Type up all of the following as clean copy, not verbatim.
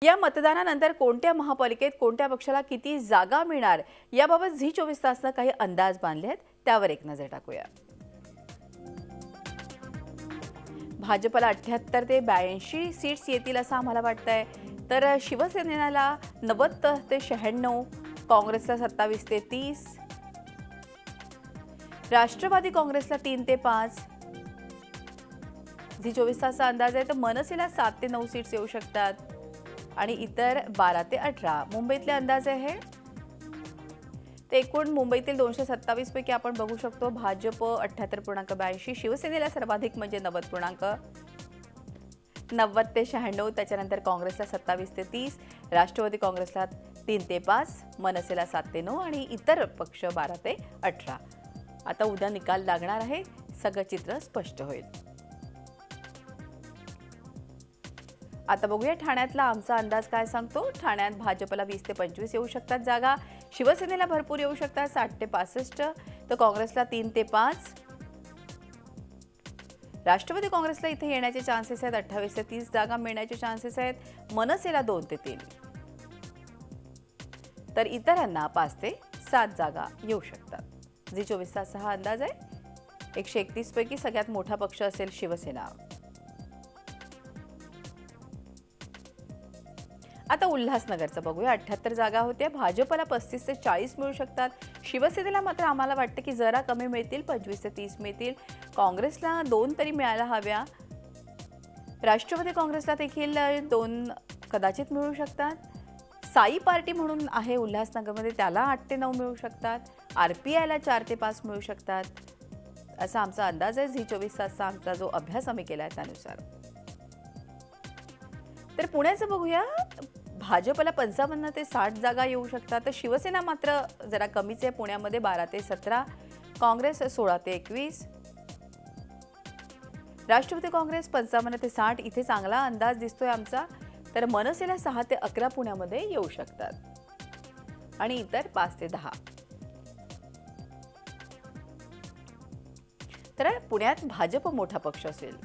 या मतदानानंतर कोणत्या महापालिकेत कोणत्या पक्षाला किती जागा मिळणार याबाबत झी 24 तासने काही अंदाज बांधले आहेत, त्यावर एक नजर टाकूया। भाजपला 78 ते 82 सीट्स येतील असं आम्हाला वाटतंय, तर शिवसेनेला 90 ते 96, काँग्रेसला 27 ते 30, राष्ट्रवादी काँग्रेसला 3 ते 5, झी 24 तासचा अंदाज आहे, तर मनसेला 7 ते 9 सीट्स येऊ शकतात आणि इतर 12 ते 18। मुंबईतले अंदाज आहे ते एकूण मुंबईतील 227 पैकी आपण बघू शकतो भाजप 78.82, शिवसेनेला सर्वाधिक म्हणजे 90 ते 96, त्याच्यानंतर काँग्रेसला 27 ते 30, राष्ट्रवादी काँग्रेसला 3 ते 5, मनसेला 7 ते 9 आणि इतर पक्ष 12 ते 18। आता उद्या निकाल लागणार आहे, सगळं चित्र स्पष्ट होईल। आता बघूया ठाण्यातला आमचा अंदाज काय सांगतो। ठाण्यात भाजपला 20 ते 25 येऊ शकतात जागा, शिवसेनेला भरपूर येऊ शकतात 60 ते 65, तर काँग्रेसला 3 ते 5, राष्ट्रवादी काँग्रेसला इथे येण्याचे चान्सेस आहेत, 28 ते 30 जागा मिळण्याचे चान्सेस आहेत, मनसेला 2 ते 3, तर इतरांना 5 ते 7 जागा येऊ शकतात। झी 24 तासचा हा अंदाज आहे। 131 पैकी सगळ्यात मोठा पक्ष असेल शिवसेना। आता उल्हासनगरचं बघूया। 78 जागा होत्या, भाजपला 35 ते 40 मिळू शकतात, शिवसेनेला मात्र आम्हाला वाटतं की जरा कमी मिळतील, 25 ते 30 मिळतील, काँग्रेसला 2 तरी मिळायला हव्या, राष्ट्रवादी काँग्रेसला देखील 2 कदाचित मिळू शकतात, साई पार्टी म्हणून आहे उल्हासनगरमध्ये त्याला 8 ते 9 मिळू शकतात, आरपीआयला 4 ते 5 मिळू शकतात, असा आमचा अंदाज आहे। झी 24 तासचा आमचा जो अभ्यास आम्ही केलाय त्यानुसार। तर पुण्याचं बघूया, भाजपला 55 ते 60 जागा येऊ शकतात, तर शिवसेना मात्र जरा कमीच आहे, पुण्यामध्ये 12 ते 17, काँग्रेस 16 ते 21, राष्ट्रवादी काँग्रेस 55 ते 60, इथे चांगला अंदाज दिसतोय आमचा, तर मनसेला 6 ते 11 पुण्यामध्ये येऊ शकतात आणि इतर 5 ते 10। तर पुण्यात भाजप मोठा पक्ष असेल।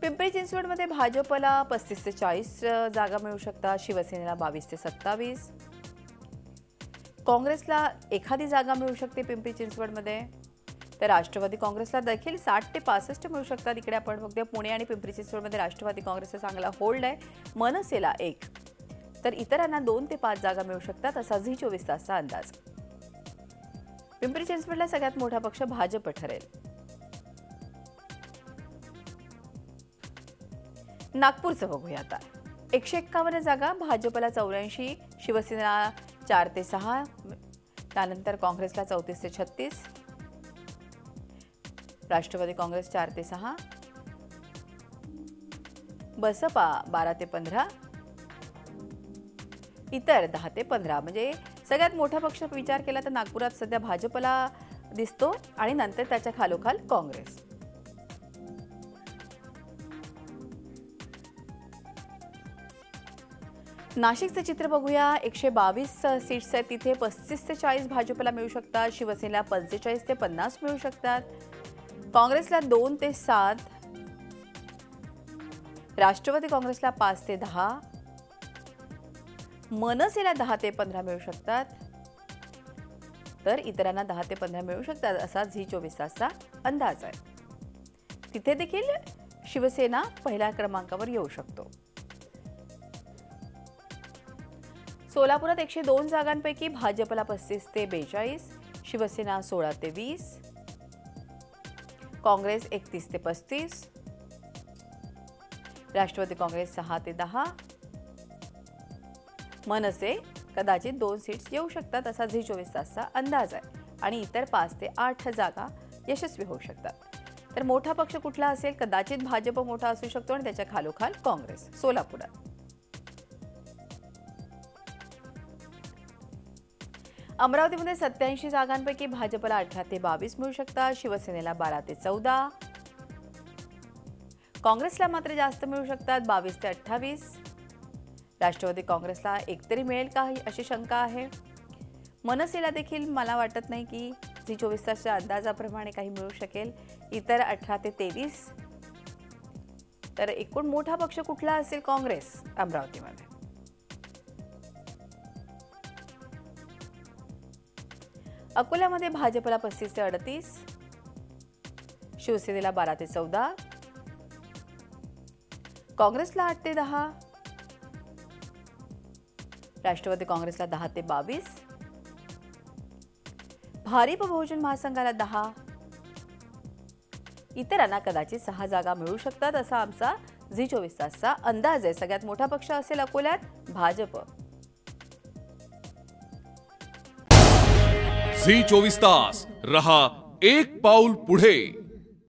पिंपरी चिंचवडमध्ये भाजपला 35 ते 40 जागा मिळू शकतात, शिवसेनेला 22 ते 27, काँग्रेसला एखादी जागा मिळू शकते पिंपरी चिंचवडमध्ये, तर राष्ट्रवादी काँग्रेसला देखील 60 ते 65 मिळू शकतात। इकडे आपण बघतोय पुणे आणि पिंपरी चिंचवडमध्ये राष्ट्रवादी काँग्रेसचा चांगला होल्ड आहे, मनसेला 1, तर इतरांना 2 ते 5 जागा मिळू शकतात, असा झी 24 तासचा अंदाज। पिंपरी चिंचवडला सगळ्यात मोठा पक्ष भाजप ठरेल। नागपूरचं बघूया आता। 151 जागा, भाजपला 84, शिवसेनेला 4 ते 6, त्यानंतर काँग्रेसला 34 ते 36, राष्ट्रवादी काँग्रेस 4 ते 6, बसपा 12 ते 15, इतर 10 ते 15। म्हणजे सगळ्यात मोठा पक्ष विचार केला तर नागपुरात सध्या भाजपला दिसतो आणि नंतर त्याच्या खालोखाल काँग्रेस। नाशिकचे चित्र बघूया। 122 सीट्स आहेत, तिथे 35 ते 40 भाजपला मिळू शकतात, शिवसेनेला 45 ते 50 मिळू शकतात, काँग्रेसला 2 ते 7, राष्ट्रवादी काँग्रेसला 5 ते 10, मनसेला 10 ते 15 मिळू शकतात, तर इतरांना 10 ते 15 मिळू शकतात, असा झी 24 तासचा अंदाज आहे। तिथे देखील शिवसेना पहिल्या क्रमांकावर येऊ शकतो। सोलापुरात 102 जागांपैकी भाजपला 35 ते 42, शिवसेना 16 ते 20, काँग्रेस 31 ते 35, राष्ट्रवादी काँग्रेस 6 ते 10, मनसे कदाचित 2 सीट्स येऊ शकतात, असा झी 24 तासचा अंदाज आहे आणि इतर 5 ते 8 जागा यशस्वी होऊ शकतात। तर मोठा पक्ष कुठला असेल? कदाचित भाजप मोठा असू शकतो आणि त्याच्या खालोखाल काँग्रेस। सोलापुरात अमरावतीमध्ये 87 जागांपैकी भाजपला 18 ते 22 मिळू शकतात, शिवसेनेला 12 ते 14, काँग्रेसला मात्र जास्त मिळू शकतात, 22 ते 28, राष्ट्रवादी काँग्रेसला एक तरी मिळेल का अशी शंका आहे, मनसेला देखील मला वाटत नाही की झी 24 तासच्या अंदाजाप्रमाणे काही मिळू शकेल, इतर 18 ते 23. तर एकूण मोठा पक्ष कुठला असेल? काँग्रेस अमरावतीमध्ये. अकोल्यामध्ये भाजपला 35 ते 38, शिवसेनेला 12 ते 14, काँग्रेसला 8 ते 10, राष्ट्रवादी काँग्रेसला 10 ते 22, भारिप बहुजन महासंघाला 10, इतरांना कदाचित 6 जागा मिळू शकतात असा आमचा झी24 तासचा अंदाज आहे. सगळ्यात मोठा पक्ष असेल अकोल्यात भाजप. झी24 तास रहा एक पाऊल पुढे.